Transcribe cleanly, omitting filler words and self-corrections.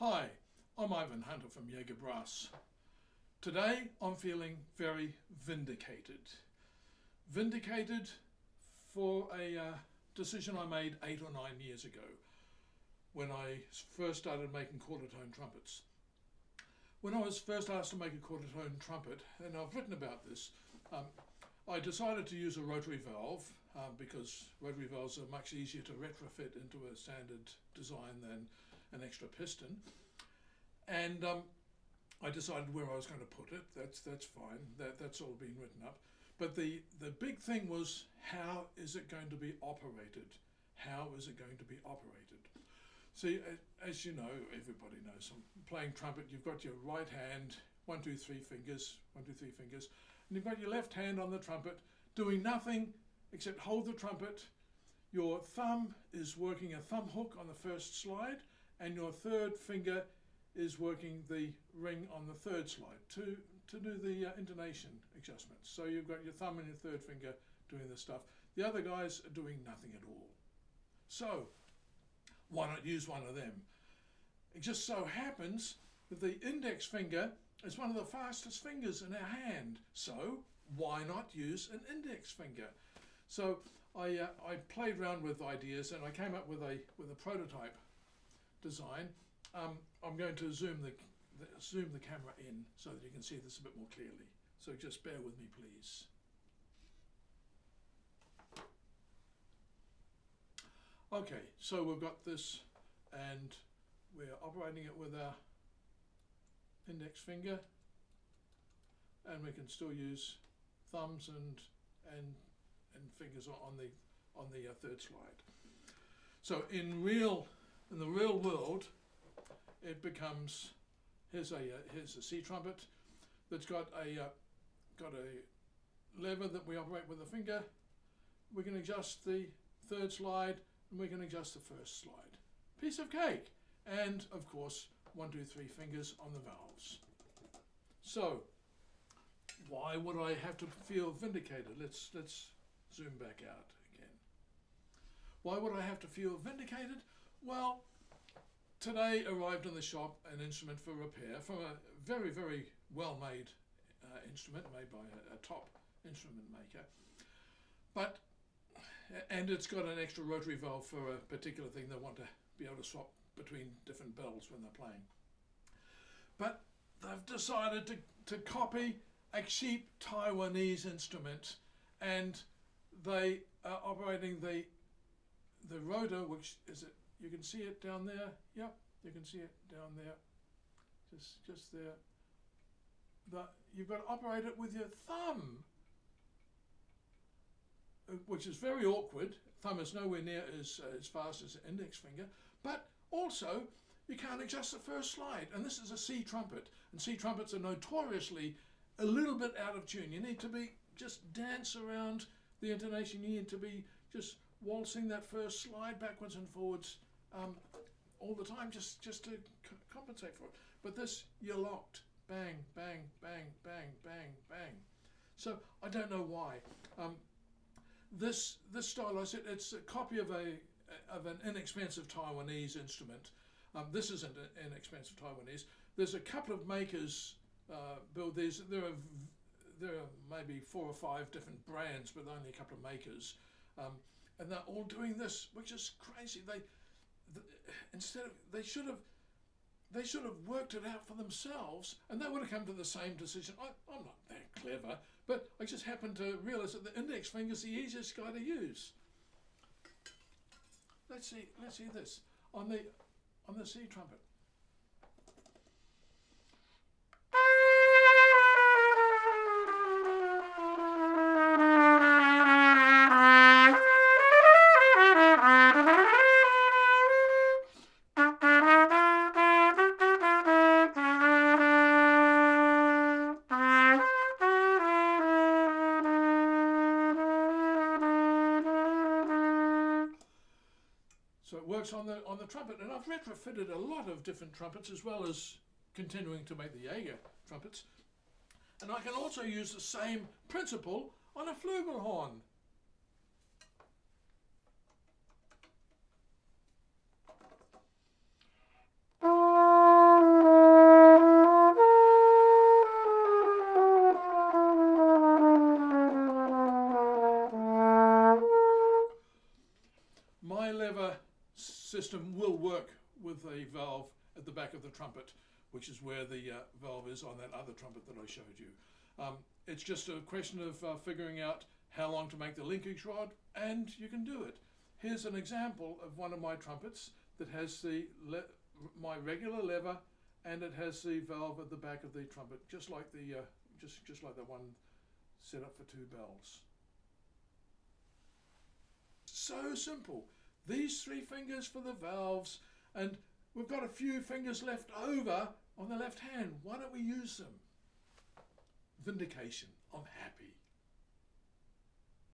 Hi, I'm Ivan Hunter from Jaeger Brass. Today I'm feeling very vindicated. Vindicated for a decision I made 8 or 9 years ago when I first started making quarter-tone trumpets. When I was first asked to make a quarter-tone trumpet, and I've written about this, I decided to use a rotary valve because rotary valves are much easier to retrofit into a standard design than an extra piston. And I decided where I was going to put it. That's fine. That's all been written up. But the big thing was, how is it going to be operated? How is it going to be operated? See, as you know, everybody knows, I'm playing trumpet. You've got your right hand, 1, 2, 3 fingers, 1, 2, 3 fingers, and you've got your left hand on the trumpet, doing nothing except hold the trumpet. Your thumb is working a thumb hook on the first slide, and your third finger is working the ring on the third slide to do the intonation adjustments. So you've got your thumb and your third finger doing this stuff. The other guys are doing nothing at all. So why not use one of them? It just so happens that the index finger is one of the fastest fingers in our hand. So why not use an index finger? So I played around with ideas and I came up with a prototype design. I'm going to zoom the camera in so that you can see this a bit more clearly. So just bear with me, please. Okay, so we've got this and we're operating it with our index finger, and we can still use thumbs and fingers on the third slide. So in the real world, it becomes here's a C trumpet that's got a lever that we operate with a finger. We can adjust the third slide and we can adjust the first slide. Piece of cake. And of course 1, 2, 3 fingers on the valves. So why would I have to feel vindicated? Let's zoom back out again. Why would I have to feel vindicated? Well, today arrived in the shop an instrument for repair from a very, very well-made instrument made by a top instrument maker. And it's got an extra rotary valve for a particular thing they want to be able to swap between different bells when they're playing. But they've decided to copy a cheap Taiwanese instrument, and they are operating the rotor, which is it. You can see it down there. Yep, you can see it down there. Just there. You've got to operate it with your thumb, which is very awkward. Thumb is nowhere near as fast as the index finger, but also you can't adjust the first slide. And this is a C trumpet, and C trumpets are notoriously a little bit out of tune. You need to be just dance around the intonation. You need to be just waltzing that first slide backwards and forwards all the time, just to compensate for it. But this, you're locked. Bang, bang, bang, bang, bang, bang. So I don't know why. This style, I said, it's a copy of an inexpensive Taiwanese instrument. This isn't inexpensive Taiwanese. There's a couple of makers build these. There are maybe 4 or 5 different brands, but only a couple of makers, and they're all doing this, which is crazy. They should have worked it out for themselves, and they would have come to the same decision. I'm not that clever, but I just happened to realize that the index finger is the easiest guy to use. Let's see this on the C trumpet. So it works on the trumpet, and I've retrofitted a lot of different trumpets as well as continuing to make the Jaeger trumpets. And I can also use the same principle on a flugelhorn. system will work with a valve at the back of the trumpet, which is where the valve is on that other trumpet that I showed you. It's just a question of figuring out how long to make the linkage rod, and you can do it. Here's an example of one of my trumpets that has my regular lever, and it has the valve at the back of the trumpet, just like the just like the one set up for 2 bells. So simple. These 3 fingers for the valves, and we've got a few fingers left over on the left hand. Why don't we use them? Vindication. I'm happy.